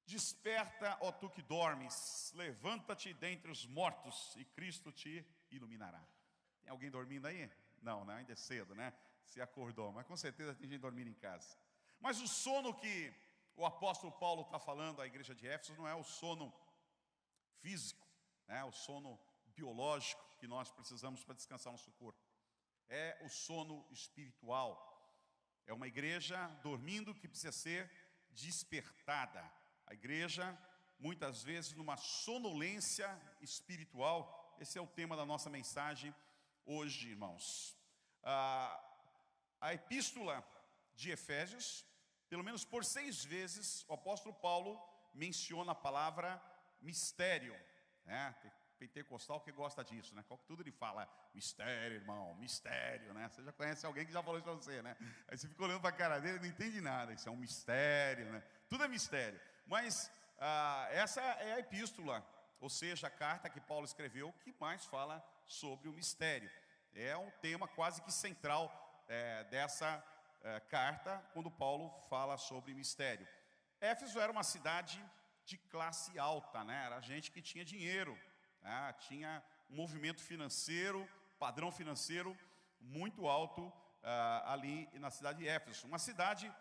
Desperta, ó tu que dormes, levanta-te dentre os mortos e Cristo te iluminará. Tem alguém dormindo aí? Não, né? Ainda é cedo, né? Se acordou, mas com certeza tem gente dormindo em casa. Mas o sono que o apóstolo Paulo está falando à igreja de Éfeso não é o sono físico, né? O sono biológico que nós precisamos para descansar nosso corpo. É o sono espiritual. É uma igreja dormindo que precisa ser despertada. A igreja, muitas vezes, numa sonolência espiritual. Esse é o tema da nossa mensagem hoje, irmãos. A epístola de Efésios, pelo menos por 6 vezes, o apóstolo Paulo menciona a palavra mistério, né? Tem pentecostal que gosta disso, né? Tudo ele fala, mistério, irmão, mistério, né? Você já conhece alguém que já falou isso para você, né? Aí você fica olhando para a cara dele e não entende nada, isso é um mistério, né? Tudo é mistério. Mas essa é a epístola, ou seja, a carta que Paulo escreveu, que mais fala sobre o mistério. É um tema quase que central dessa carta, quando Paulo fala sobre mistério. Éfeso era uma cidade de classe alta, né? Era gente que tinha dinheiro, né? Tinha um movimento financeiro, padrão financeiro muito alto ali na cidade de Éfeso. Uma cidade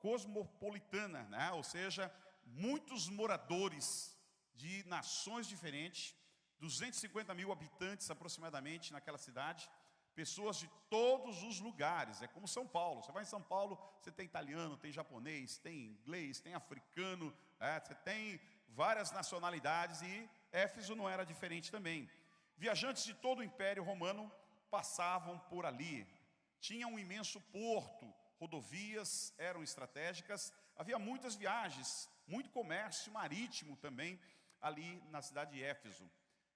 cosmopolitana, né? Ou seja, muitos moradores de nações diferentes, 250 mil habitantes aproximadamente naquela cidade, pessoas de todos os lugares. É como São Paulo. Você vai em São Paulo, você tem italiano, tem japonês, tem inglês, tem africano, você tem várias nacionalidades, e Éfeso não era diferente também. Viajantes de todo o Império Romano passavam por ali. Tinha um imenso porto, rodovias eram estratégicas, havia muitas viagens, muito comércio marítimo também ali na cidade de Éfeso.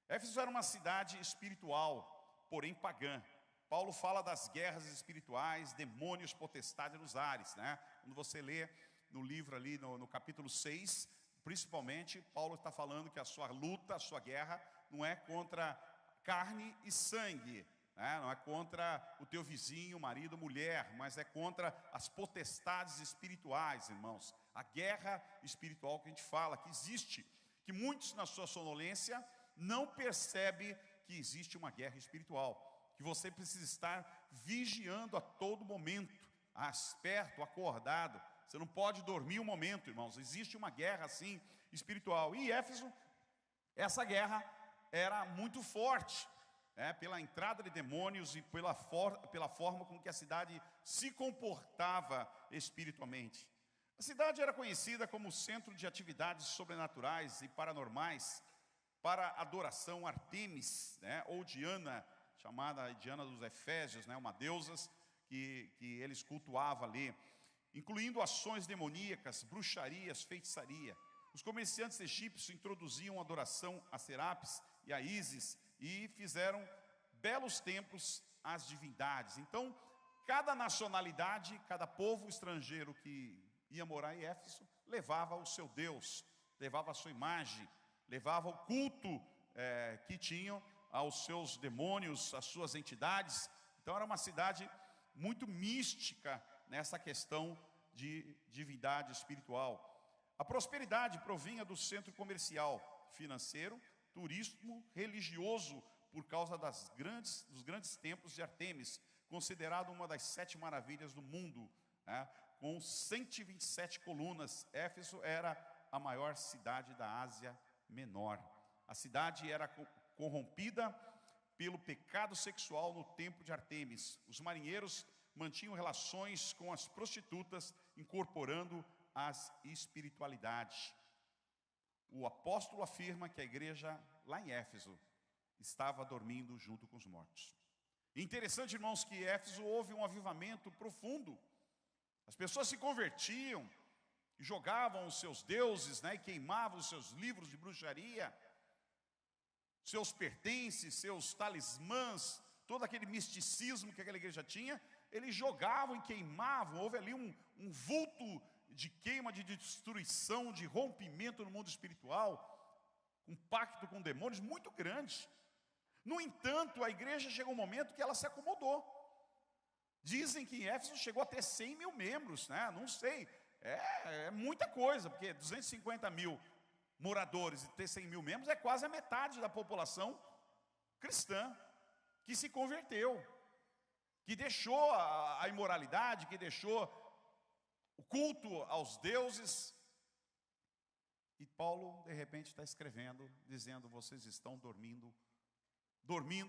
Éfeso era uma cidade espiritual, porém pagã. Paulo fala das guerras espirituais, demônios, potestade nos ares, né? Quando você lê no livro ali, no capítulo 6, principalmente, Paulo está falando que a sua luta, a sua guerra, não é contra carne e sangue, né? Não é contra o teu vizinho, marido, mulher, mas é contra as potestades espirituais, irmãos. A guerra espiritual que a gente fala, que existe, que muitos na sua sonolência não percebem que existe uma guerra espiritual, que você precisa estar vigiando a todo momento, esperto, acordado. Você não pode dormir um momento, irmãos. Existe uma guerra assim espiritual. E Éfeso, essa guerra era muito forte, pela entrada de demônios e pela forma com que a cidade se comportava espiritualmente. A cidade era conhecida como centro de atividades sobrenaturais e paranormais para adoração a Artemis, né, ou Diana, chamada Diana dos Efésios, né, uma deusa que eles cultuavam ali, incluindo ações demoníacas, bruxarias, feitiçaria. Os comerciantes egípcios introduziam adoração a Serapis e a Ísis e fizeram belos templos às divindades. Então, cada nacionalidade, cada povo estrangeiro que ia morar em Éfeso, levava o seu Deus, levava a sua imagem, levava o culto que tinham aos seus demônios, às suas entidades. Então era uma cidade muito mística nessa questão de divindade espiritual. A prosperidade provinha do centro comercial, financeiro, turismo, religioso, por causa dos grandes templos de Artemis, considerado uma das 7 maravilhas do mundo, né? Com 127 colunas. Éfeso era a maior cidade da Ásia Menor. A cidade era corrompida pelo pecado sexual no templo de Artemis. Os marinheiros mantinham relações com as prostitutas, incorporando as espiritualidade. O apóstolo afirma que a igreja lá em Éfeso estava dormindo junto com os mortos. Interessante, irmãos, que em Éfeso houve um avivamento profundo. As pessoas se convertiam, jogavam os seus deuses, né, e queimavam os seus livros de bruxaria, seus pertences, seus talismãs, todo aquele misticismo que aquela igreja tinha, eles jogavam e queimavam. Houve ali um vulto de queima, de destruição, de rompimento no mundo espiritual, um pacto com demônios muito grande. No entanto, a igreja chegou um momento que ela se acomodou. Dizem que em Éfeso chegou a ter 100 mil membros, né? Não sei, É muita coisa, porque 250 mil moradores e ter 100 mil membros é quase a metade da população cristã que se converteu, que deixou a imoralidade, que deixou o culto aos deuses. E Paulo, de repente, está escrevendo, dizendo: vocês estão dormindo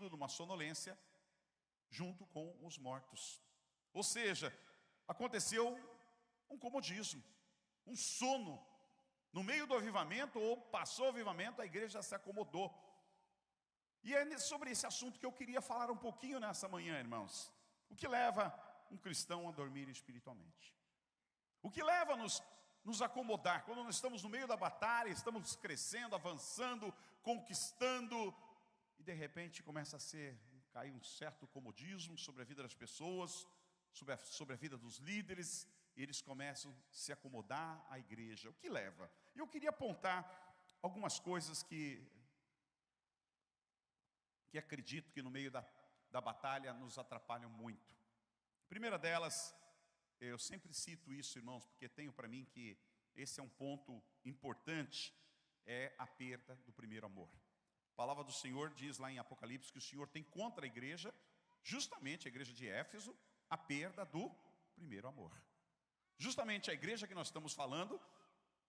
numa sonolência, junto com os mortos. Ou seja, aconteceu um comodismo, um sono. No meio do avivamento, ou passou o avivamento, a igreja se acomodou. E é sobre esse assunto que eu queria falar um pouquinho nessa manhã, irmãos. O que leva um cristão a dormir espiritualmente? O que leva a nos acomodar quando nós estamos no meio da batalha, estamos crescendo, avançando, conquistando, e de repente começa a cair um certo comodismo sobre a vida das pessoas, sobre a vida dos líderes, e eles começam a se acomodar à igreja. O que leva? Eu queria apontar algumas coisas que acredito que no meio da batalha nos atrapalham muito. A primeira delas, eu sempre cito isso, irmãos, porque tenho para mim que esse é um ponto importante, é a perda do primeiro amor. A palavra do Senhor diz lá em Apocalipse que o Senhor tem contra a igreja, justamente a igreja de Éfeso, a perda do primeiro amor. Justamente a igreja que nós estamos falando,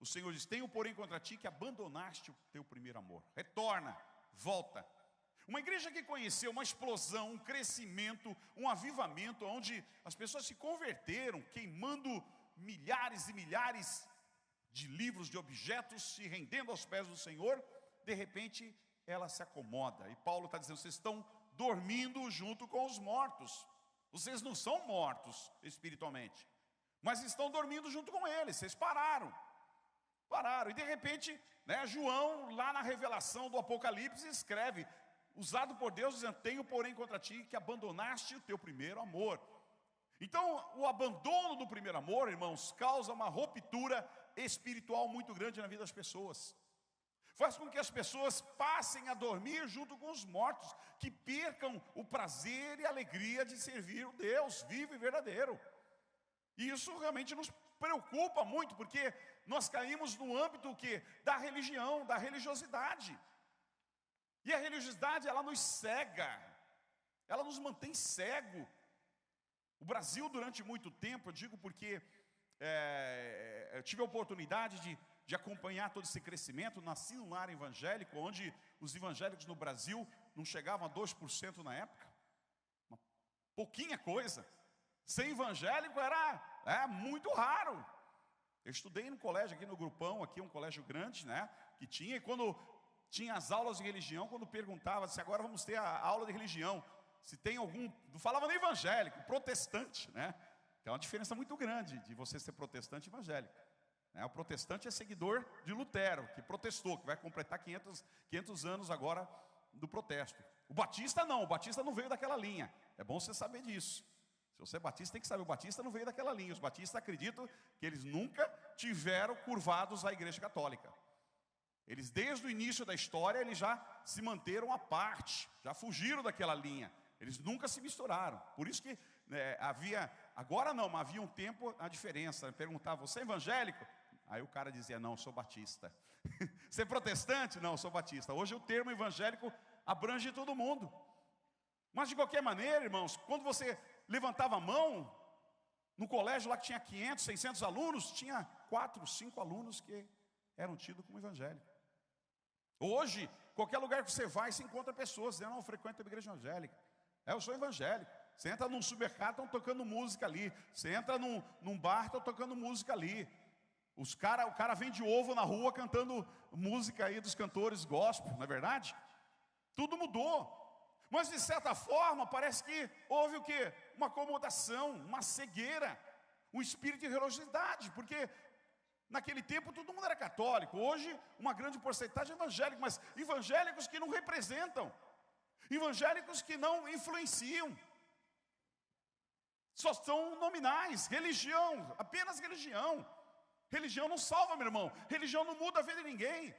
o Senhor diz: tenho porém contra ti que abandonaste o teu primeiro amor. Retorna, volta. Uma igreja que conheceu uma explosão, um crescimento, um avivamento, onde as pessoas se converteram, queimando milhares e milhares de livros, de objetos, se rendendo aos pés do Senhor, de repente ela se acomoda. E Paulo está dizendo: vocês estão dormindo junto com os mortos. Vocês não são mortos espiritualmente, mas estão dormindo junto com eles. Vocês pararam. E de repente, João, lá na revelação do Apocalipse, escreve, usado por Deus, dizendo: tenho porém contra ti que abandonaste o teu primeiro amor. Então, o abandono do primeiro amor, irmãos, causa uma ruptura espiritual muito grande na vida das pessoas. Faz com que as pessoas passem a dormir junto com os mortos, que percam o prazer e a alegria de servir o Deus vivo e verdadeiro. E isso realmente nos preocupa muito, porque nós caímos no âmbito da religião, da religiosidade. E a religiosidade, ela nos cega, ela nos mantém cego. O Brasil, durante muito tempo, eu digo porque eu tive a oportunidade de acompanhar todo esse crescimento. Nasci num lar evangélico, onde os evangélicos no Brasil não chegavam a 2% na época. Uma pouquinha coisa. Ser evangélico era muito raro. Eu estudei no colégio aqui no Grupão, aqui um colégio grande, que tinha, e quando tinha as aulas de religião, quando perguntava se agora vamos ter a aula de religião, se tem algum, não falava nem evangélico, protestante, que é uma diferença muito grande de você ser protestante e evangélico. O protestante é seguidor de Lutero, que protestou, que vai completar 500 anos agora do protesto. O batista não veio daquela linha. É bom você saber disso. Se você é batista, tem que saber, o batista não veio daquela linha. Os batistas acreditam que eles nunca tiveram curvados à igreja católica. Eles, desde o início da história, eles já se manteram à parte, já fugiram daquela linha. Eles nunca se misturaram. Por isso que agora não, mas havia um tempo a diferença. Perguntava: você é evangélico? Aí o cara dizia: não, sou batista. Você é protestante? Não, sou batista. Hoje o termo evangélico abrange todo mundo. Mas de qualquer maneira, irmãos, quando você levantava a mão, no colégio lá que tinha 500, 600 alunos, tinha 4, 5 alunos que eram tidos como evangélicos. Hoje, qualquer lugar que você vai, você encontra pessoas dizendo: não, eu frequento a igreja evangélica. Eu sou evangélico. Você entra num supermercado, estão tocando música ali. Você entra num bar, estão tocando música ali. O cara vende ovo na rua cantando música aí dos cantores gospel, não é verdade? Tudo mudou. Mas de certa forma, parece que houve o quê? Uma acomodação, uma cegueira, um espírito de religiosidade, porque naquele tempo todo mundo era católico. Hoje, uma grande porcentagem é evangélico, mas evangélicos que não representam, evangélicos que não influenciam, só são nominais. Religião, apenas religião. Religião não salva, meu irmão. Religião não muda a vida de ninguém.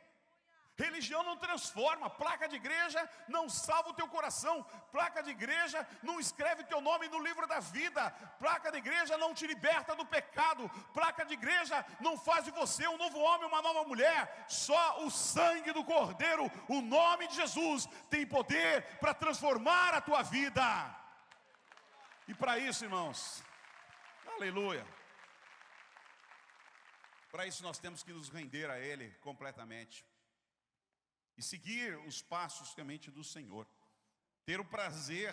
Religião não transforma, placa de igreja não salva o teu coração, placa de igreja não escreve teu nome no livro da vida, placa de igreja não te liberta do pecado, placa de igreja não faz de você um novo homem, uma nova mulher. Só o sangue do Cordeiro, o nome de Jesus, tem poder para transformar a tua vida. E para isso, irmãos, aleluia, para isso nós temos que nos render a Ele completamente e seguir os passos realmente do Senhor, ter o prazer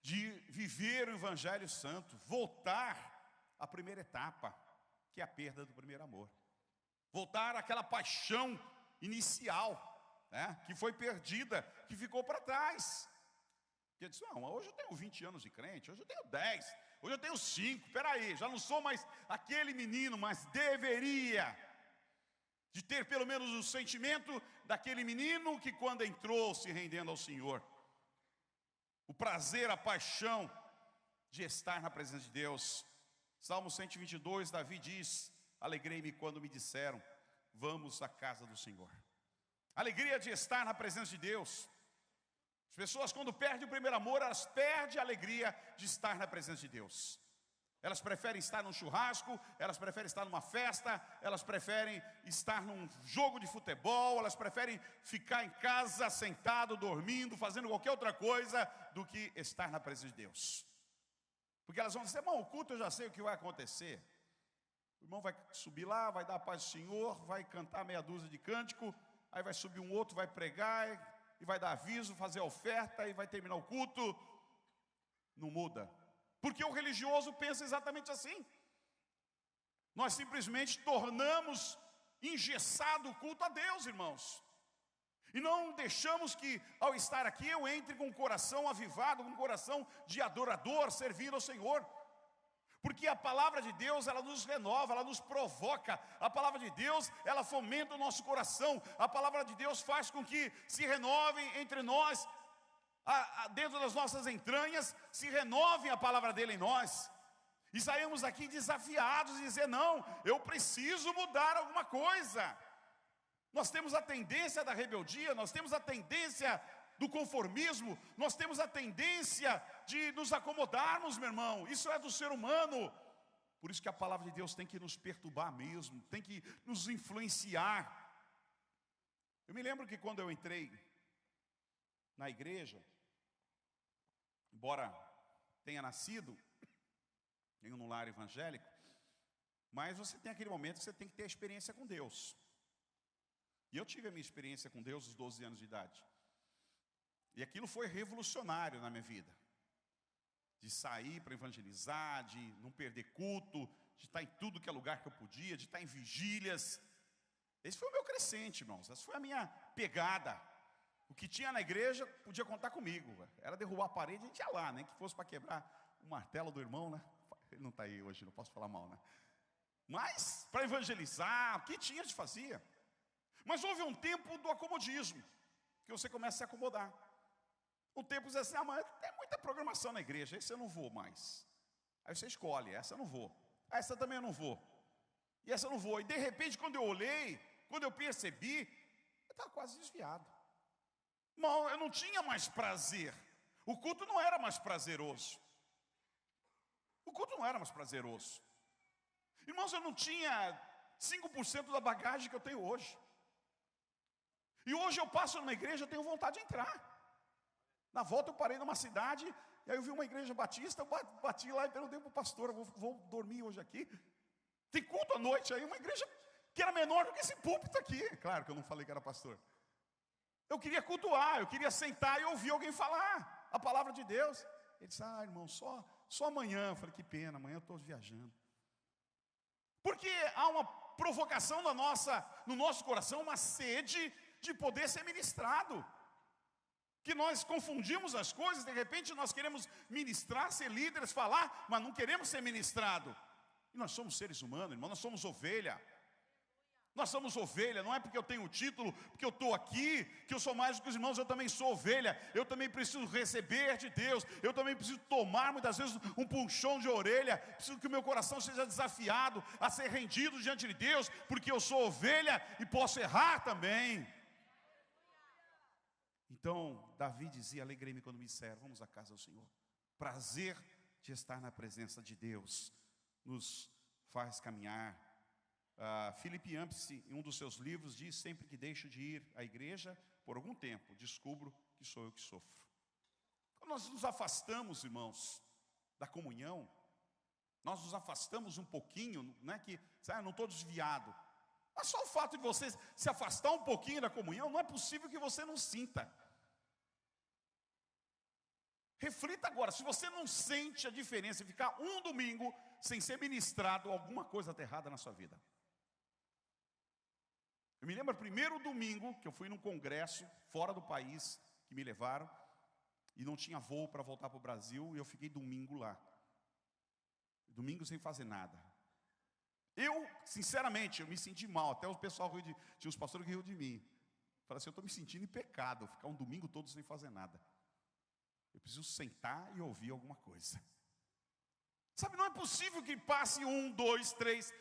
de viver o Evangelho Santo, voltar à primeira etapa, que é a perda do primeiro amor, voltar àquela paixão inicial, né, que foi perdida, que ficou para trás. Que disse, não, hoje eu tenho 20 anos de crente, hoje eu tenho 10, hoje eu tenho 5, peraí, já não sou mais aquele menino, mas deveria de ter pelo menos o sentimento daquele menino que quando entrou se rendendo ao Senhor. O prazer, a paixão de estar na presença de Deus. Salmo 122, Davi diz, alegrei-me quando me disseram, vamos à casa do Senhor. Alegria de estar na presença de Deus. As pessoas quando perdem o primeiro amor, elas perdem a alegria de estar na presença de Deus. Elas preferem estar num churrasco, elas preferem estar numa festa, elas preferem estar num jogo de futebol, elas preferem ficar em casa, sentado, dormindo, fazendo qualquer outra coisa, do que estar na presença de Deus. Porque elas vão dizer, irmão, o culto eu já sei o que vai acontecer. O irmão vai subir lá, vai dar a paz do Senhor, vai cantar meia dúzia de cântico, aí vai subir um outro, vai pregar, e vai dar aviso, fazer a oferta, e vai terminar o culto. Não muda. Porque o religioso pensa exatamente assim. Nós simplesmente tornamos engessado o culto a Deus, irmãos. E não deixamos que, ao estar aqui, eu entre com o coração avivado, com o coração de adorador, servindo ao Senhor. Porque a palavra de Deus, ela nos renova, ela nos provoca. A palavra de Deus, ela fomenta o nosso coração. A palavra de Deus faz com que se renovem entre nós, dentro das nossas entranhas, se renove a palavra dele em nós. E saímos aqui desafiados e dizer, não, eu preciso mudar alguma coisa. Nós temos a tendência da rebeldia, nós temos a tendência do conformismo, nós temos a tendência de nos acomodarmos, meu irmão. Isso é do ser humano. Por isso que a palavra de Deus tem que nos perturbar mesmo, tem que nos influenciar. Eu me lembro que quando eu entrei na igreja, embora tenha nascido em um lar evangélico, mas você tem aquele momento que você tem que ter a experiência com Deus. E eu tive a minha experiência com Deus aos 12 anos de idade. E aquilo foi revolucionário na minha vida. De sair para evangelizar, de não perder culto, de estar em tudo que é lugar que eu podia, de estar em vigílias. Esse foi o meu crescente, irmãos. Essa foi a minha pegada. O que tinha na igreja podia contar comigo. Era derrubar a parede, a gente ia lá, nem que fosse para quebrar o martelo do irmão, né? Ele não está aí hoje, não posso falar mal, né? Mas para evangelizar, o que tinha, a gente fazia. Mas houve um tempo do acomodismo, que você começa a se acomodar. Um tempo diz assim, mas tem muita programação na igreja, esse eu não vou mais. Aí você escolhe, essa eu não vou, essa também eu não vou, e essa eu não vou. E de repente, quando eu olhei, quando eu percebi, eu estava quase desviado. Irmão, eu não tinha mais prazer. O culto não era mais prazeroso. O culto não era mais prazeroso. Irmãos, eu não tinha 5% da bagagem que eu tenho hoje. E hoje eu passo numa igreja, eu tenho vontade de entrar. Na volta eu parei numa cidade, e aí eu vi uma igreja batista, eu bati lá e perguntei para o pastor, eu vou dormir hoje aqui. Tem culto à noite aí, uma igreja que era menor do que esse púlpito aqui. Claro que eu não falei que era pastor. Eu queria cultuar, eu queria sentar e ouvir alguém falar a palavra de Deus. Ele disse, irmão, só amanhã. Eu falei, que pena, amanhã eu estou viajando. Porque há uma provocação no nosso coração, uma sede de poder ser ministrado. Que nós confundimos as coisas, de repente nós queremos ministrar, ser líderes, falar, mas não queremos ser ministrado. E nós somos seres humanos, irmão, nós somos ovelha. Nós somos ovelha, não é porque eu tenho o título, porque eu estou aqui, que eu sou mais do que os irmãos, eu também sou ovelha. Eu também preciso receber de Deus, eu também preciso tomar muitas vezes um puxão de orelha. Preciso que o meu coração seja desafiado a ser rendido diante de Deus, porque eu sou ovelha e posso errar também. Então, Davi dizia: alegrei-me quando me disseram, vamos à casa do Senhor. Prazer de estar na presença de Deus nos faz caminhar. Philip Yancey, em um dos seus livros, diz: sempre que deixo de ir à igreja, por algum tempo, descubro que sou eu que sofro. Quando nós nos afastamos, irmãos, da comunhão, nós nos afastamos um pouquinho, não é que, não estou desviado, mas só o fato de você se afastar um pouquinho da comunhão, não é possível que você não sinta. Reflita agora, se você não sente a diferença de ficar um domingo sem ser ministrado, alguma coisa está errada na sua vida. Eu me lembro, primeiro domingo, que eu fui num congresso, fora do país, que me levaram, e não tinha voo para voltar para o Brasil, e eu fiquei domingo lá. Domingo sem fazer nada. Eu, sinceramente, eu me senti mal, até o pessoal tinha uns pastores que riam de mim. Falaram assim: eu estou me sentindo em pecado, ficar um domingo todo sem fazer nada. Eu preciso sentar e ouvir alguma coisa. Sabe, não é possível que passe 1, 2, 3,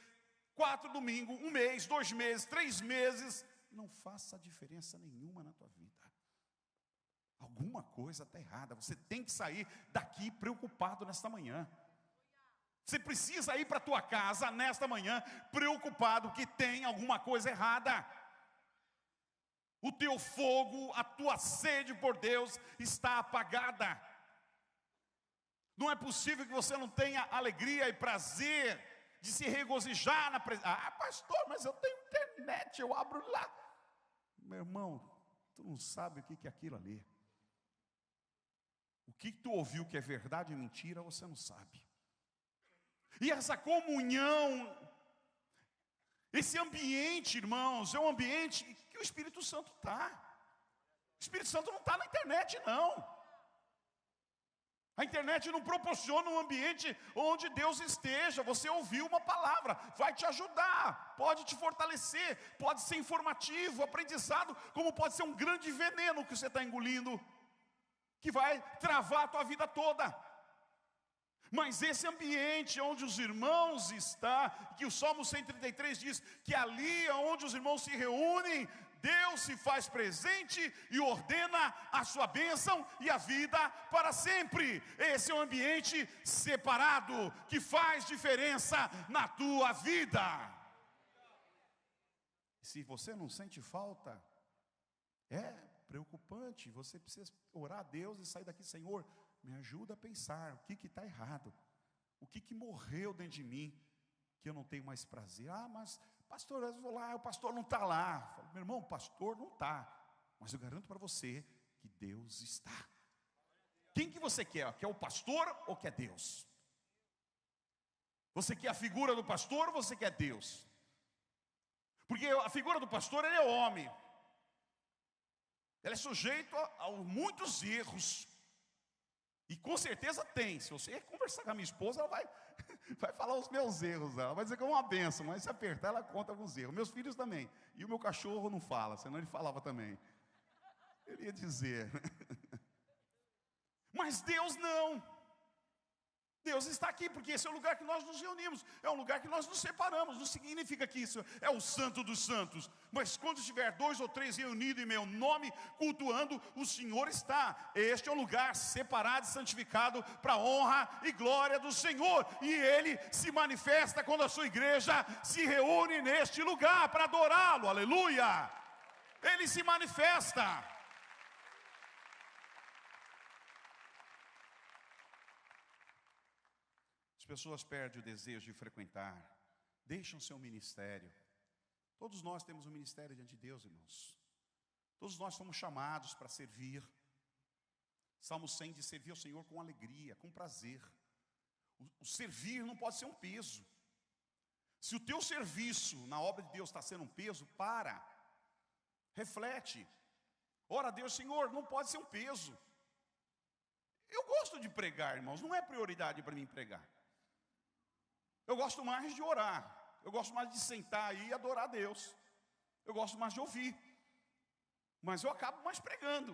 4 domingos, 1 mês, 2 meses, 3 meses, não faça diferença nenhuma na tua vida. Alguma coisa está errada. Você tem que sair daqui preocupado nesta manhã. Você precisa ir para a tua casa nesta manhã preocupado que tem alguma coisa errada. O teu fogo, a tua sede por Deus está apagada. Não é possível que você não tenha alegria e prazer de se regozijar na presença. Ah, pastor, mas eu tenho internet, eu abro lá. Meu irmão, tu não sabe o que é aquilo ali. O que tu ouviu que é verdade e mentira, você não sabe. E essa comunhão, esse ambiente, irmãos, é um ambiente que o Espírito Santo está. O Espírito Santo não está na internet, não. A internet não proporciona um ambiente onde Deus esteja. Você ouviu uma palavra, vai te ajudar, pode te fortalecer, pode ser informativo, aprendizado, como pode ser um grande veneno que você está engolindo, que vai travar a tua vida toda. Mas esse ambiente onde os irmãos estão, que o Salmo 133 diz, que ali onde os irmãos se reúnem, Deus se faz presente e ordena a sua bênção e a vida para sempre. Esse é um ambiente separado, que faz diferença na tua vida. Se você não sente falta, é preocupante. Você precisa orar a Deus e sair daqui: Senhor, me ajuda a pensar, o que está errado? O que morreu dentro de mim, que eu não tenho mais prazer? Ah, mas pastor, eu vou lá, o pastor não está lá. Falo, meu irmão, o pastor não está, mas eu garanto para você que Deus está. Quem que você quer? Quer o pastor ou quer Deus? Você quer a figura do pastor ou você quer Deus? Porque a figura do pastor, ele é homem. Ele é sujeito a muitos erros. E com certeza tem. Se você conversar com a minha esposa, ela vai falar os meus erros. Ela vai dizer que é uma benção, mas se apertar, ela conta alguns erros. Meus filhos também. E o meu cachorro não fala, senão ele falava também. Ele ia dizer. Mas Deus não. Deus está aqui, porque esse é o lugar que nós nos reunimos. É um lugar que nós nos separamos. Não significa que isso é o santo dos santos. Mas quando estiver 2 ou 3 reunidos em meu nome, cultuando, o Senhor está. Este é um lugar separado e santificado para a honra e glória do Senhor. E Ele se manifesta quando a sua igreja se reúne neste lugar para adorá-lo. Aleluia! Ele se manifesta. Pessoas perdem o desejo de frequentar, deixam seu ministério. Todos nós temos um ministério diante de Deus, irmãos. Todos nós fomos chamados para servir. Salmo 100 diz: servir ao Senhor com alegria, com prazer. O servir não pode ser um peso. Se o teu serviço na obra de Deus está sendo um peso, reflete, ora a Deus: Senhor, não pode ser um peso. Eu gosto de pregar, irmãos, não é prioridade para mim pregar. Eu gosto mais de orar. Eu gosto mais de sentar aí e adorar a Deus. eu gosto mais de ouvir. Mas eu acabo mais pregando.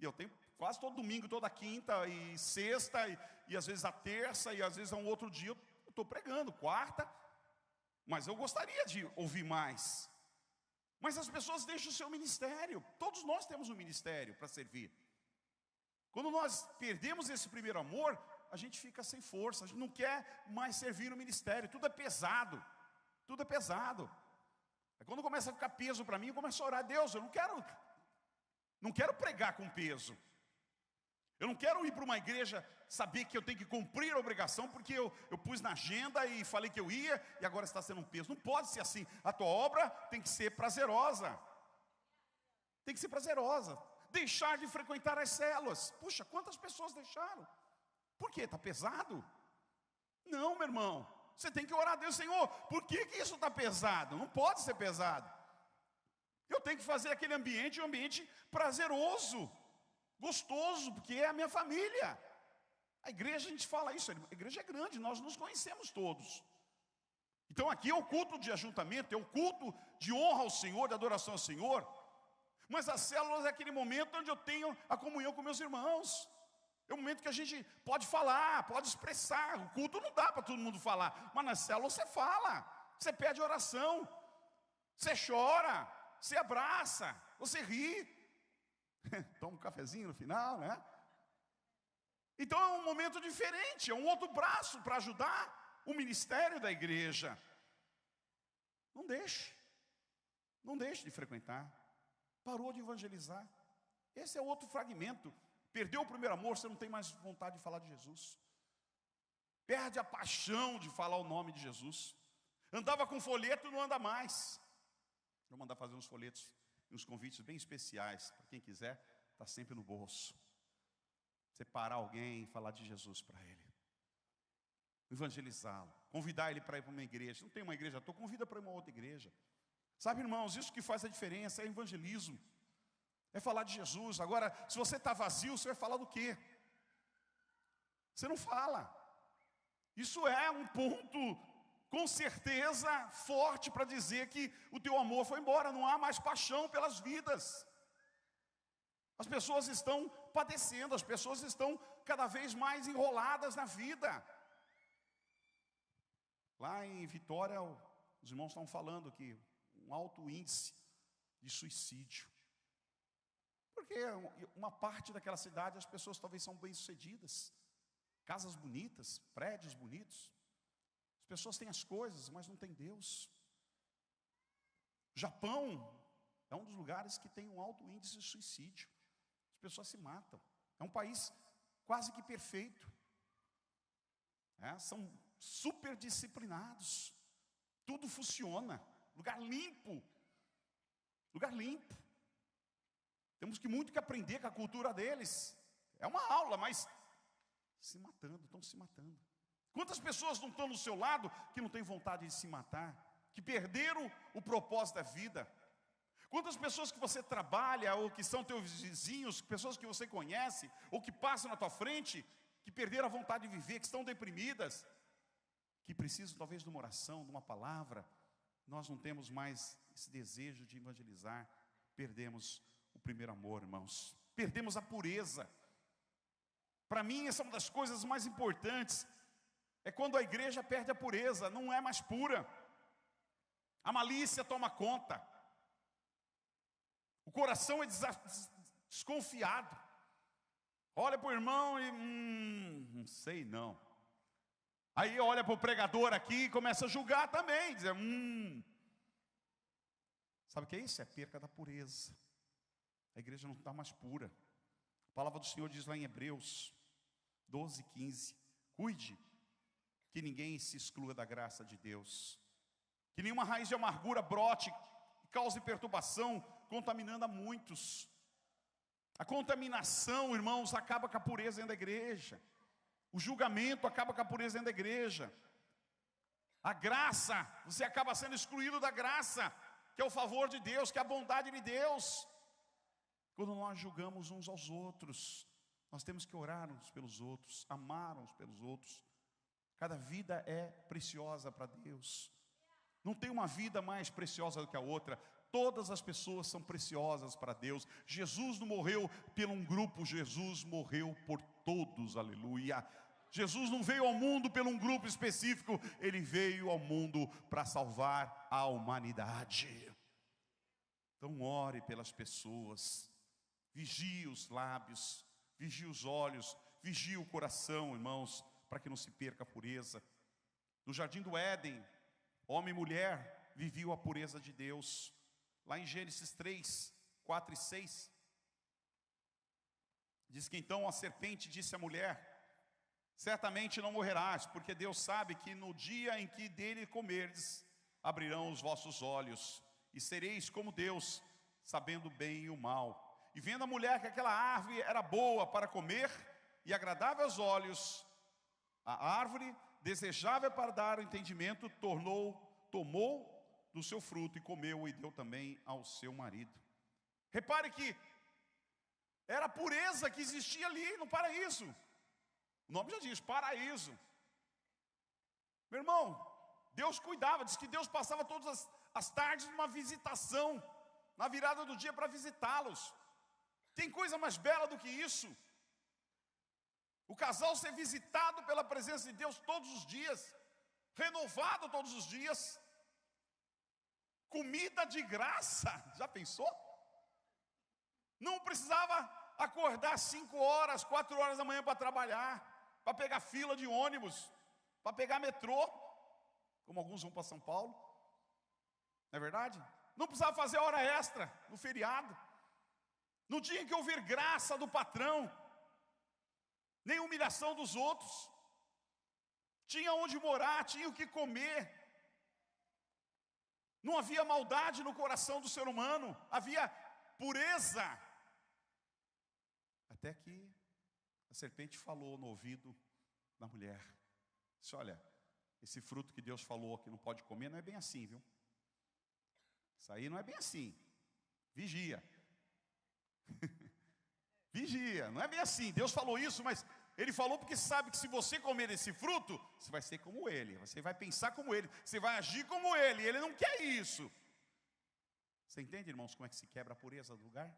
E eu tenho quase todo domingo, toda quinta e sexta, e às vezes a terça, e às vezes um outro dia eu estou pregando, quarta. Mas eu gostaria de ouvir mais. Mas as pessoas deixam o seu ministério. Todos nós temos um ministério para servir. Quando nós perdemos esse primeiro amor, a gente fica sem força. A gente não quer mais servir no ministério. Tudo é pesado. Tudo é pesado. Aí quando começa a ficar peso para mim, eu começo a orar. Deus, eu não quero pregar com peso. Eu não quero ir para uma igreja, saber que eu tenho que cumprir a obrigação, porque eu pus na agenda e falei que eu ia, e agora está sendo um peso. Não pode ser assim. A tua obra tem que ser prazerosa. Tem que ser prazerosa. Deixar de frequentar as células. Puxa, quantas pessoas deixaram? Por quê? Está pesado? Não, meu irmão. Você tem que orar a Deus, Senhor, por que isso está pesado? Não pode ser pesado. Eu tenho que fazer aquele ambiente um ambiente prazeroso, gostoso, porque é a minha família. A igreja, a gente fala isso, a igreja é grande, nós nos conhecemos todos. Então aqui é o culto de ajuntamento, é o culto de honra ao Senhor, de adoração ao Senhor. Mas as células é aquele momento onde eu tenho a comunhão com meus irmãos. É um momento que a gente pode falar, pode expressar. O culto não dá para todo mundo falar, mas nas células você fala, você pede oração, você chora, você abraça, você ri. Toma um cafezinho no final, né? Então é um momento diferente, é um outro braço para ajudar o ministério da igreja. Não deixe de frequentar. Parou de evangelizar. Esse é outro fragmento. Perdeu o primeiro amor, você não tem mais vontade de falar de Jesus. Perde a paixão de falar o nome de Jesus. Andava com folheto, não anda mais. Vou mandar fazer uns folhetos e uns convites bem especiais. Para quem quiser, está sempre no bolso. Você parar alguém e falar de Jesus para ele. Evangelizá-lo. Convidar ele para ir para uma igreja. Não tem uma igreja, convida para ir para uma outra igreja. Sabe, irmãos, isso que faz a diferença é evangelismo. É falar de Jesus. Agora, se você está vazio, você vai falar do quê? Você não fala. Isso é um ponto, com certeza, forte para dizer que o teu amor foi embora. Não há mais paixão pelas vidas. As pessoas estão padecendo, as pessoas estão cada vez mais enroladas na vida. Lá em Vitória, os irmãos estão falando que um alto índice de suicídio. Porque uma parte daquela cidade as pessoas talvez são bem-sucedidas. Casas bonitas, prédios bonitos. As pessoas têm as coisas, mas não têm Deus. Japão é um dos lugares que tem um alto índice de suicídio. As pessoas se matam. É um país quase que perfeito. São super disciplinados. Tudo funciona. Lugar limpo. Lugar limpo. Temos muito que aprender com a cultura deles. É uma aula, mas estão se matando. Quantas pessoas não estão no seu lado que não têm vontade de se matar? Que perderam o propósito da vida? Quantas pessoas que você trabalha, ou que são teus vizinhos, pessoas que você conhece, ou que passam na tua frente, que perderam a vontade de viver, que estão deprimidas, que precisam talvez de uma oração, de uma palavra. Nós não temos mais esse desejo de evangelizar. Perdemos o primeiro amor, irmãos. Perdemos a pureza. Para mim, essa é uma das coisas mais importantes. É quando a igreja perde a pureza, não é mais pura. A malícia toma conta. O coração é desconfiado. Olha para o irmão e não sei não. Aí olha para o pregador aqui e começa a julgar também, dizer Sabe o que é isso? É perca da pureza. A igreja não está mais pura. A palavra do Senhor diz lá em Hebreus 12:15: cuide que ninguém se exclua da graça de Deus, que nenhuma raiz de amargura brote e cause perturbação, contaminando a muitos. A contaminação, irmãos, acaba com a pureza dentro da igreja. O julgamento acaba com a pureza dentro da igreja. A graça, você acaba sendo excluído da graça, que é o favor de Deus, que é a bondade de Deus. Quando nós julgamos uns aos outros, nós temos que orar uns pelos outros, amar uns pelos outros. Cada vida é preciosa para Deus. Não tem uma vida mais preciosa do que a outra. Todas as pessoas são preciosas para Deus. Jesus não morreu por um grupo, Jesus morreu por todos, aleluia. Jesus não veio ao mundo por um grupo específico, Ele veio ao mundo para salvar a humanidade. Então ore pelas pessoas, vigie os lábios, vigie os olhos, vigie o coração, irmãos, para que não se perca a pureza. No jardim do Éden, homem e mulher viviam a pureza de Deus. Lá em Gênesis 3, 4 e 6, diz que então a serpente disse à mulher: certamente não morrerás, porque Deus sabe que no dia em que dele comerdes, abrirão os vossos olhos, e sereis como Deus, sabendo o bem e o mal. E vendo a mulher que aquela árvore era boa para comer, e agradável aos olhos, a árvore desejável para dar o entendimento, tomou do seu fruto e comeu, e deu também ao seu marido. Repare que era a pureza que existia ali no paraíso. O nome já diz, paraíso. Meu irmão, Deus cuidava, diz que Deus passava todas as tardes numa visitação, na virada do dia para visitá-los. Tem coisa mais bela do que isso? O casal ser visitado pela presença de Deus todos os dias, renovado todos os dias, comida de graça, já pensou? Não precisava acordar 5 horas, 4 horas da manhã para trabalhar, para pegar fila de ônibus, para pegar metrô, como alguns vão para São Paulo, não é verdade? Não precisava fazer hora extra no feriado, não tinha que ouvir graça do patrão, nem humilhação dos outros, tinha onde morar, tinha o que comer, não havia maldade no coração do ser humano, havia pureza. Até que a serpente falou no ouvido da mulher, disse: olha, esse fruto que Deus falou que não pode comer, não é bem assim, viu? Isso aí não é bem assim, vigia. Vigia, não é bem assim, Deus falou isso, mas Ele falou porque sabe que se você comer esse fruto, você vai ser como Ele, você vai pensar como Ele, você vai agir como Ele, Ele não quer isso. Você entende, irmãos, como é que se quebra a pureza do lugar?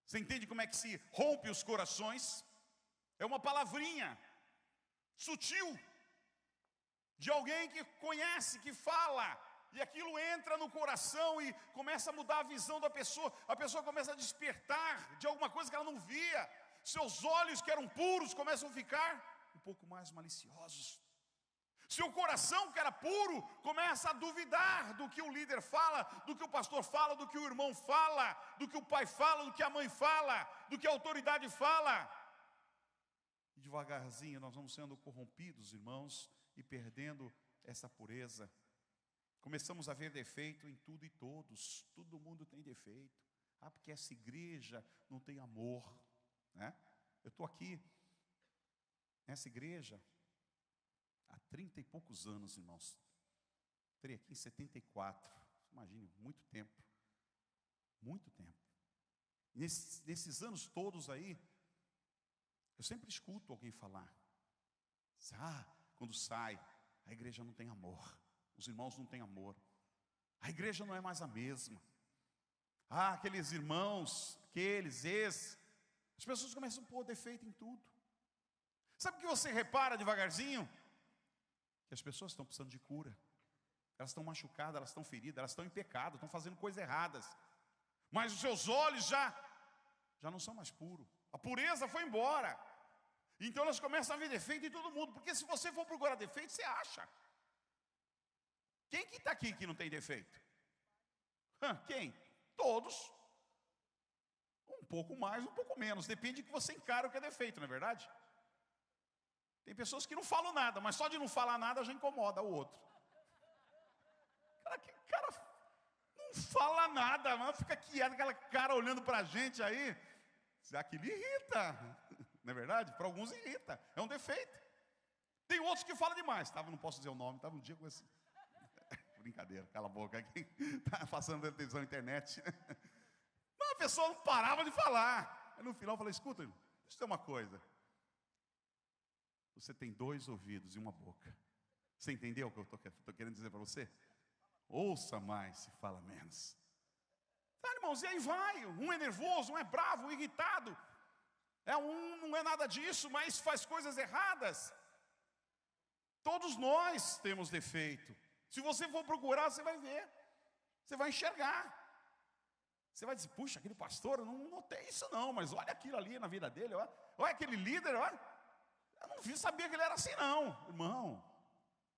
Você entende como é que se rompe os corações? É uma palavrinha sutil de alguém que conhece, que fala, e aquilo entra no coração e começa a mudar a visão da pessoa. A pessoa começa a despertar de alguma coisa que ela não via. Seus olhos que eram puros começam a ficar um pouco mais maliciosos. Seu coração que era puro começa a duvidar do que o líder fala, do que o pastor fala, do que o irmão fala, do que o pai fala, do que a mãe fala, do que a autoridade fala. E devagarzinho nós vamos sendo corrompidos, irmãos, e perdendo essa pureza. Começamos a ver defeito em tudo e todos. Todo mundo tem defeito. Porque essa igreja não tem amor, né? Eu estou aqui nessa igreja há 30 e poucos anos, irmãos. Entrei aqui em 74. Imagine, muito tempo. Muito tempo. Nesses anos todos aí, eu sempre escuto alguém falar: quando sai, a igreja não tem amor. Os irmãos não têm amor. A igreja não é mais a mesma. Aqueles irmãos, as pessoas começam a pôr defeito em tudo. Sabe o que você repara devagarzinho? Que as pessoas estão precisando de cura. Elas estão machucadas, elas estão feridas, elas estão em pecado, estão fazendo coisas erradas. Mas os seus olhos já não são mais puros. A pureza foi embora. Então elas começam a ver defeito em todo mundo. Porque se você for procurar defeito, você acha. Quem que está aqui que não tem defeito? Quem? Todos. Um pouco mais, um pouco menos. Depende de que você encara o que é defeito, não é verdade? Tem pessoas que não falam nada, mas só de não falar nada já incomoda o outro. Cara não fala nada, mas fica quieto, aquela cara olhando para a gente aí. Aquilo irrita, não é verdade? Para alguns irrita, é um defeito. Tem outros que falam demais. Não posso dizer o nome, estava um dia com esse... Brincadeira, cala a boca aqui. Está passando na televisão, na internet. Mas a pessoa não parava de falar. Aí no final eu falei: escuta, deixa eu dizer uma coisa. Você tem 2 ouvidos e uma boca. Você entendeu o que eu estou querendo dizer para você? ouça mais, se fala menos. Tá, irmãos, e aí vai, um é nervoso, um é bravo, um é irritado. Não é nada disso, mas faz coisas erradas. Todos nós temos defeito. Se você for procurar, você vai ver. Você vai enxergar. Você vai dizer, puxa, aquele pastor, eu não notei isso não, mas olha aquilo ali na vida dele, olha aquele líder, olha. Eu não sabia que ele era assim não. Irmão,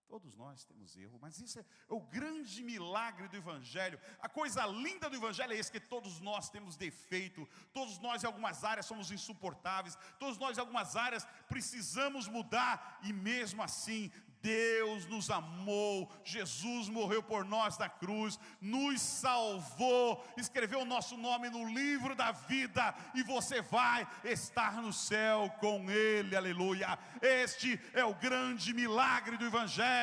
todos nós temos erro, mas isso é o grande milagre do Evangelho. A coisa linda do Evangelho é esse, que todos nós temos defeito. Todos nós em algumas áreas somos insuportáveis. Todos nós em algumas áreas precisamos mudar. E mesmo assim, Deus nos amou. Jesus morreu por nós na cruz, nos salvou, escreveu o nosso nome no livro da vida. E você vai estar no céu com Ele, aleluia. Este é o grande milagre do Evangelho.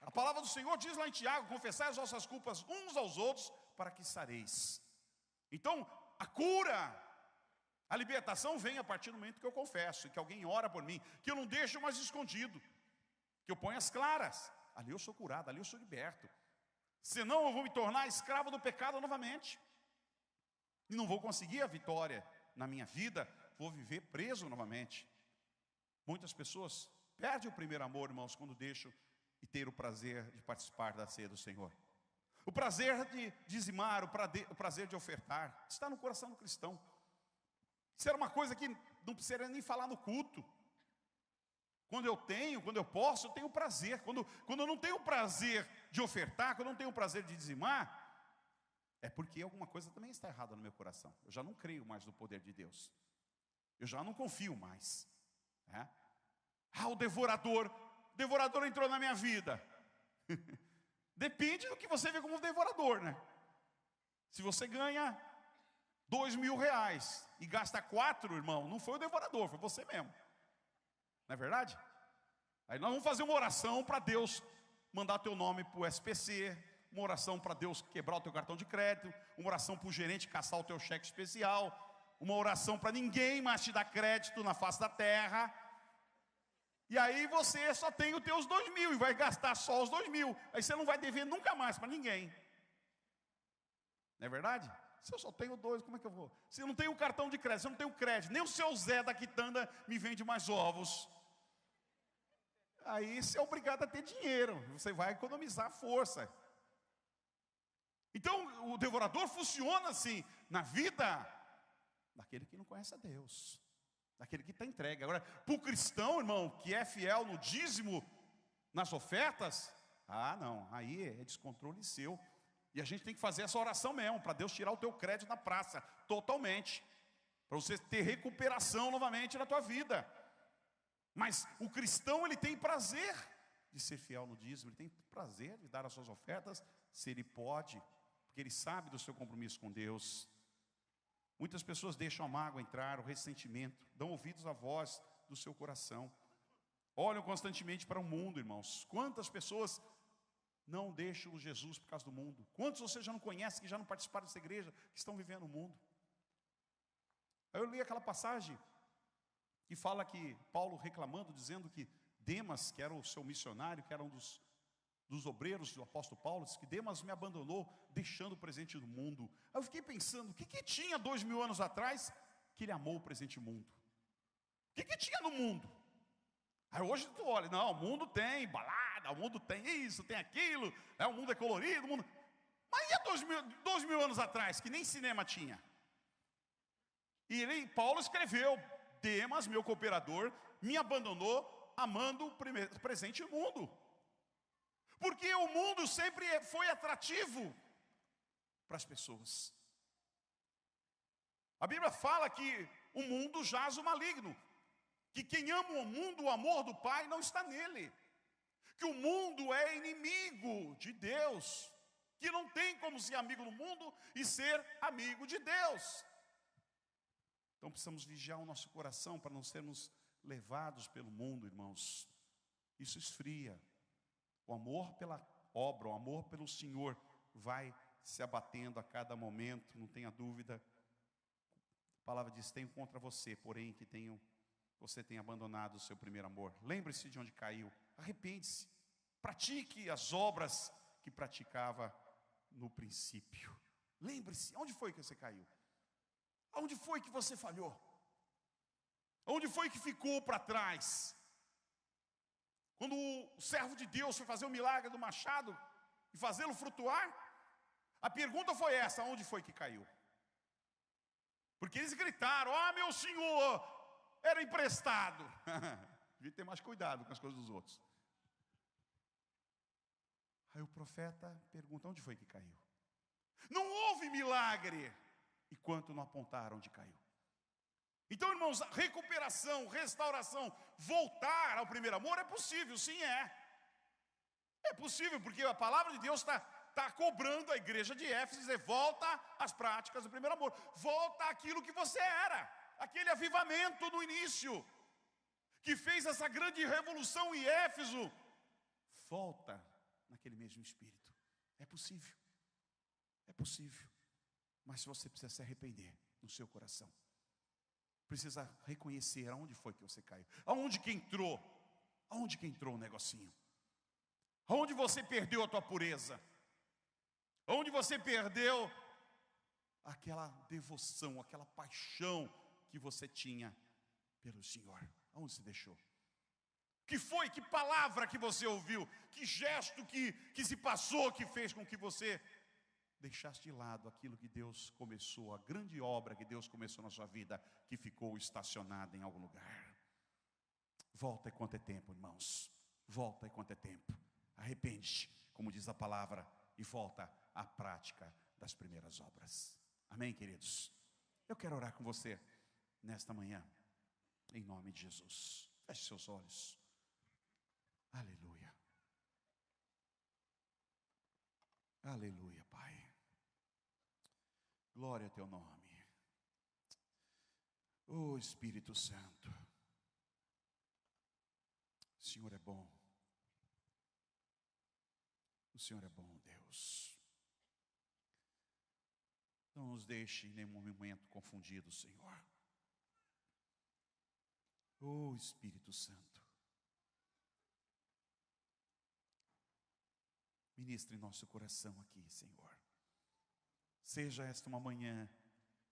A palavra do Senhor diz lá em Tiago: confessai as vossas culpas uns aos outros, para que sareis. Então, a cura, a libertação vem a partir do momento que eu confesso, que alguém ora por mim, que eu não deixo mais escondido, que eu ponho as claras. Ali eu sou curado, ali eu sou liberto. Senão eu vou me tornar escravo do pecado novamente. E não vou conseguir a vitória na minha vida, vou viver preso novamente. Muitas pessoas perdem o primeiro amor, irmãos, quando deixam de ter o prazer de participar da ceia do Senhor. O prazer de dizimar, o prazer de ofertar, está no coração do cristão. Isso era uma coisa que não precisaria nem falar no culto. Quando eu posso, eu tenho prazer. Quando eu não tenho prazer de ofertar, quando eu não tenho prazer de dizimar, é porque alguma coisa também está errada no meu coração. Eu já não creio mais no poder de Deus. Eu já não confio mais. O devorador entrou na minha vida. Depende do que você vê como devorador, né? Se você ganha R$2.000 e gasta 4, irmão, não foi o devorador, foi você mesmo. Não é verdade? Aí nós vamos fazer uma oração para Deus mandar teu nome para o SPC, uma oração para Deus quebrar o teu cartão de crédito, uma oração para o gerente caçar o teu cheque especial, uma oração para ninguém mais te dar crédito na face da terra. E aí você só tem os teus 2.000 e vai gastar só os 2.000. Aí você não vai dever nunca mais para ninguém. Não é verdade? Se eu só tenho 2, como é que eu vou? Se eu não tenho cartão de crédito, se eu não tenho crédito, nem o seu Zé da quitanda me vende mais ovos. Aí você é obrigado a ter dinheiro, você vai economizar força. Então o devorador funciona assim, na vida daquele que não conhece a Deus, daquele que está entregue. Agora, para o cristão, irmão, que é fiel no dízimo, nas ofertas, não, aí é descontrole seu. E a gente tem que fazer essa oração mesmo, para Deus tirar o teu crédito na praça, totalmente. Para você ter recuperação novamente na tua vida. Mas o cristão, ele tem prazer de ser fiel no dízimo, ele tem prazer de dar as suas ofertas, se ele pode, porque ele sabe do seu compromisso com Deus. Muitas pessoas deixam a mágoa entrar, o ressentimento, dão ouvidos à voz do seu coração. Olham constantemente para o mundo, irmãos. Quantas pessoas não deixam Jesus por causa do mundo? Quantos você já não conhece, que já não participaram dessa igreja, que estão vivendo no mundo? Aí eu li aquela passagem que fala que Paulo reclamando, dizendo que Demas, que era o seu missionário, que era um dos obreiros do apóstolo Paulo, disse que Demas me abandonou, deixando o presente do mundo. Aí eu fiquei pensando, o que tinha 2.000 anos atrás, que ele amou o presente mundo? O que tinha no mundo? Aí hoje tu olha, não, o mundo tem balada, o mundo tem isso, tem aquilo, o mundo é colorido, o mundo... Mas e há 2.000 anos atrás, que nem cinema tinha? E Paulo escreveu, Demas, meu cooperador, me abandonou, amando o presente mundo. Porque o mundo sempre foi atrativo para as pessoas. A Bíblia fala que o mundo jaz o maligno. Que quem ama o mundo, o amor do Pai não está nele. Que o mundo é inimigo de Deus. Que não tem como ser amigo do mundo e ser amigo de Deus. Então precisamos vigiar o nosso coração para não sermos levados pelo mundo, irmãos. Isso esfria. O amor pela obra, o amor pelo Senhor vai se abatendo a cada momento, não tenha dúvida. A palavra diz, tenho contra você, porém que você tenha abandonado o seu primeiro amor. Lembre-se de onde caiu, arrepende-se. Pratique as obras que praticava no princípio. Lembre-se, onde foi que você caiu? Onde foi que você falhou? Onde foi que ficou para trás? Quando o servo de Deus foi fazer o milagre do machado e fazê-lo frutuar, a pergunta foi essa: onde foi que caiu? Porque eles gritaram: meu senhor, era emprestado. Devia ter mais cuidado com as coisas dos outros. Aí o profeta pergunta: onde foi que caiu? Não houve milagre, e quanto não apontaram onde caiu. Então, irmãos, a recuperação, restauração, voltar ao primeiro amor é possível, sim, é. É possível, porque a palavra de Deus está cobrando a igreja de Éfeso, dizer: volta às práticas do primeiro amor, volta àquilo que você era, aquele avivamento no início, que fez essa grande revolução em Éfeso. Volta naquele mesmo espírito. É possível, mas você precisa se arrepender no seu coração. Precisa reconhecer aonde foi que você caiu, aonde que entrou o negocinho, aonde você perdeu a tua pureza, aonde você perdeu aquela devoção, aquela paixão que você tinha pelo Senhor. Aonde se deixou? Que foi, que palavra que você ouviu, que gesto que se passou, que fez com que você deixaste de lado aquilo que Deus começou, a grande obra que Deus começou na sua vida, que ficou estacionada em algum lugar. Volta enquanto é tempo, irmãos. Volta enquanto é tempo. Arrepende-te, como diz a palavra, e volta à prática das primeiras obras. Amém, queridos? Eu quero orar com você nesta manhã, em nome de Jesus. Feche seus olhos. Aleluia. Aleluia, Pai. Glória a teu nome. Oh, Espírito Santo. O Senhor é bom. O Senhor é bom, Deus. Não nos deixe em nenhum momento confundidos, Senhor. Oh, Espírito Santo. Ministre em nosso coração aqui, Senhor. Seja esta uma manhã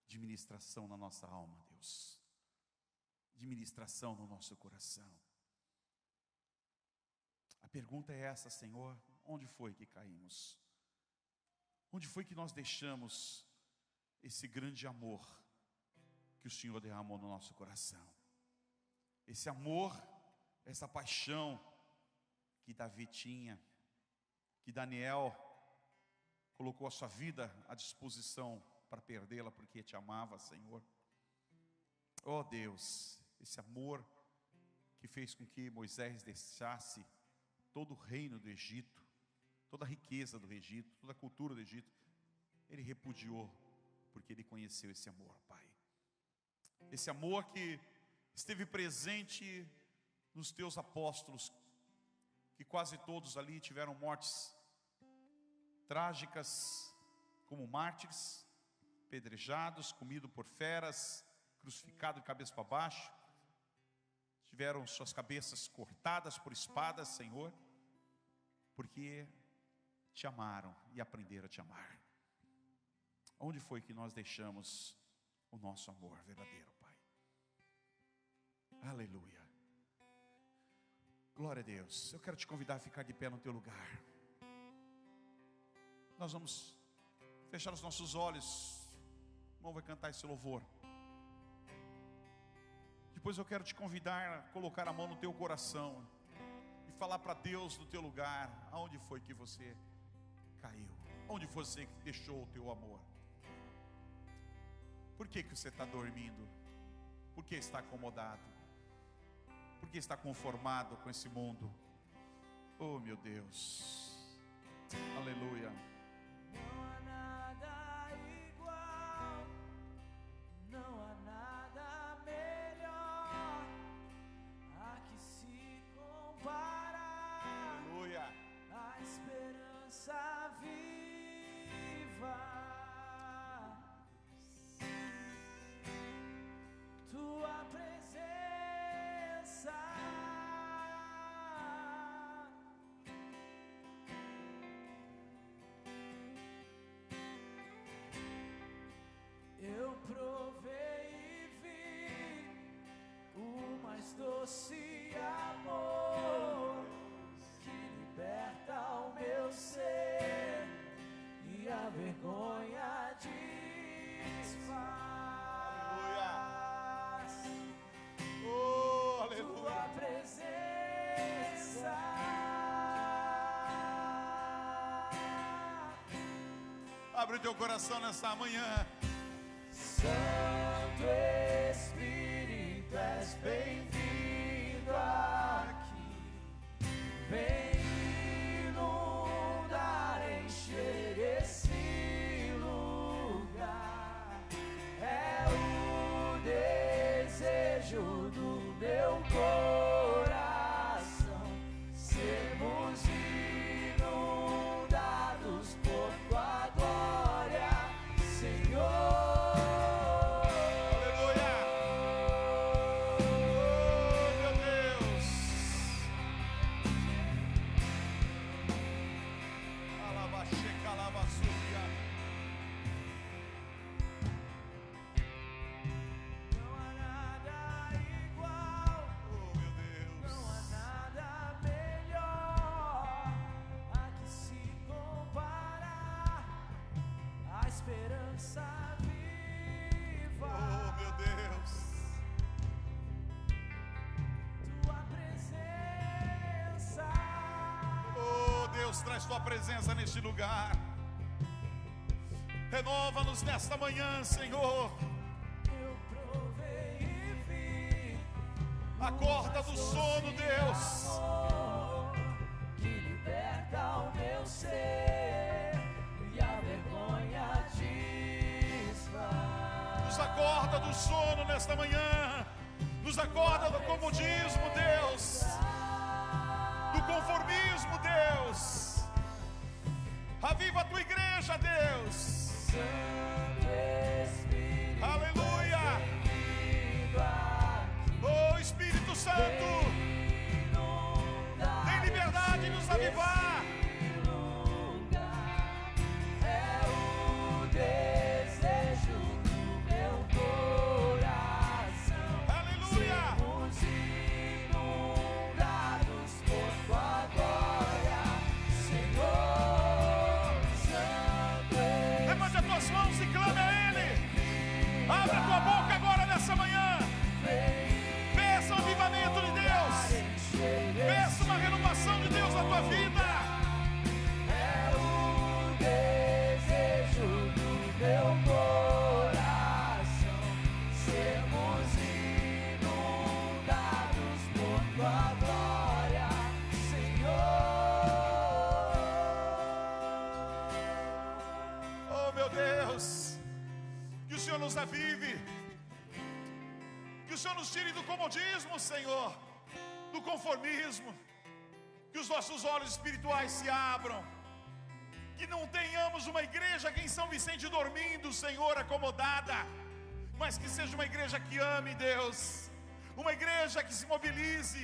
de ministração na nossa alma, Deus. De ministração no nosso coração. A pergunta é essa, Senhor: onde foi que caímos? Onde foi que nós deixamos esse grande amor que o Senhor derramou no nosso coração? Esse amor, essa paixão que Davi tinha, que Daniel colocou a sua vida à disposição para perdê-la porque te amava, Senhor. Oh Deus, esse amor que fez com que Moisés deixasse todo o reino do Egito, toda a riqueza do Egito, toda a cultura do Egito, ele repudiou, porque ele conheceu esse amor, Pai. Esse amor que esteve presente nos teus apóstolos, que quase todos ali tiveram mortes trágicas, como mártires, pedrejados, comido por feras, crucificado de cabeça para baixo, tiveram suas cabeças cortadas por espadas, Senhor, porque te amaram e aprenderam a te amar. Onde foi que nós deixamos o nosso amor verdadeiro, Pai? Aleluia. Glória a Deus. Eu quero te convidar a ficar de pé no teu lugar. Nós vamos fechar os nossos olhos. O irmão vai cantar esse louvor. Depois eu quero te convidar a colocar a mão no teu coração e falar para Deus no teu lugar, aonde foi que você caiu, onde você deixou o teu amor. Por que você está dormindo? Por que está acomodado? Por que está conformado com esse mundo? Oh, meu Deus. Aleluia. Não há nada igual, não há nada melhor a que se compara. Aleluia. A esperança viva. Tua presença Oh, aleluia. Tua presença. Abre o teu coração nessa manhã. Santo Espírito, és bem-vindo aqui. Vem inundar, encher esse lugar. É o desejo do meu coração sermos inundados por tua glória, Senhor. Esperança viva. Oh, meu Deus. Tua presença. Oh, Deus, traz tua presença neste lugar. Renova-nos nesta manhã, Senhor. Eu provei e vi. Acorda do sono, Deus. Amor que liberta o meu ser e a vergonha desfaz. Nos acorda do sono nesta manhã. Nos acorda do comodismo, Deus. Do conformismo, Deus. Aviva a tua igreja, Deus. Santo Espírito, Aleluia. bem-vindo aqui. Oh, Espírito Santo, tem liberdade de nos avivar. É o desejo do meu coração. Aleluia. Sermos inundados por tua glória, Senhor. Santo Levante as tuas mãos e clame a Ele. Abra a tua boca agora nessa manhã. Peça o avivamento de Deus. Peça uma renovação de Deus na tua vida. é o desejo do meu coração. Sermos inundados por tua glória, Senhor. Oh, meu Deus, que o Senhor nos avive. Que o Senhor nos tire do comodismo, Senhor, do conformismo. Que os nossos olhos espirituais se abram. Que não tenhamos uma igreja aqui em São Vicente dormindo, Senhor, acomodada, mas que seja uma igreja que ame, Deus. Uma igreja que se mobilize.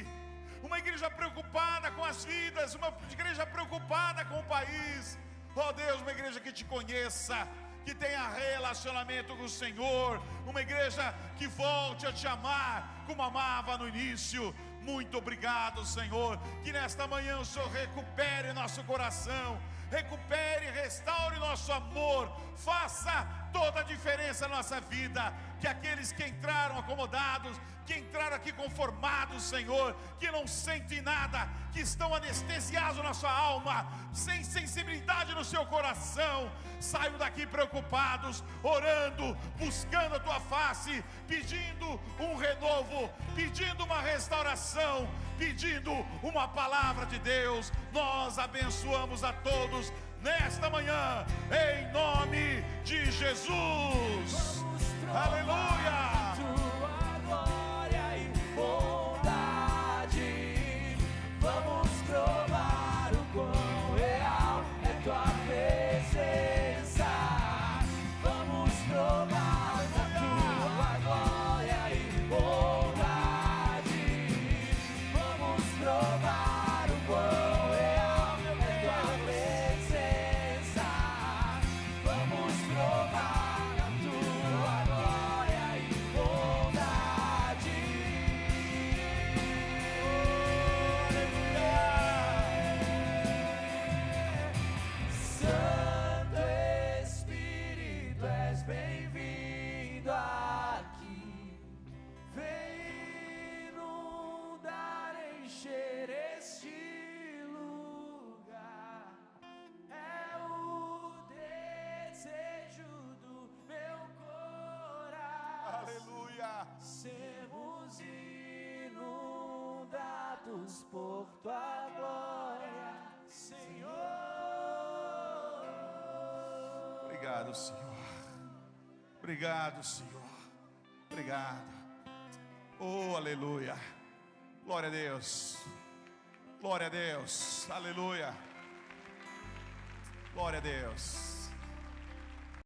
Uma igreja preocupada com as vidas. Uma igreja preocupada com o país. Oh Deus, uma igreja que te conheça, que tenha relacionamento com o Senhor. Uma igreja que volte a te amar como amava no início. Muito obrigado, Senhor. Que nesta manhã o Senhor recupere nosso coração, recupere, restaure nosso amor, faça toda a diferença na nossa vida. Que aqueles que entraram acomodados, que entraram aqui conformados, Senhor, que não sentem nada, que estão anestesiados na sua alma, sem sensibilidade no seu coração, saiam daqui preocupados, orando, buscando a tua face, pedindo um renovo, pedindo uma restauração, pedindo uma palavra de Deus. Nós abençoamos a todos nesta manhã, em nome de Jesus. Aleluia. Tua glória e bondade. Vamos provar o quão real é tua presença. Vamos provar da tua glória e bondade. Vamos provar o quão real é tua presença. Vamos provar da tua glória e bondade. sermos inundados por tua glória, Senhor. Obrigado, Senhor. Obrigado, Senhor. Obrigado. Oh, aleluia. Glória a Deus. Glória a Deus. Aleluia. Glória a Deus.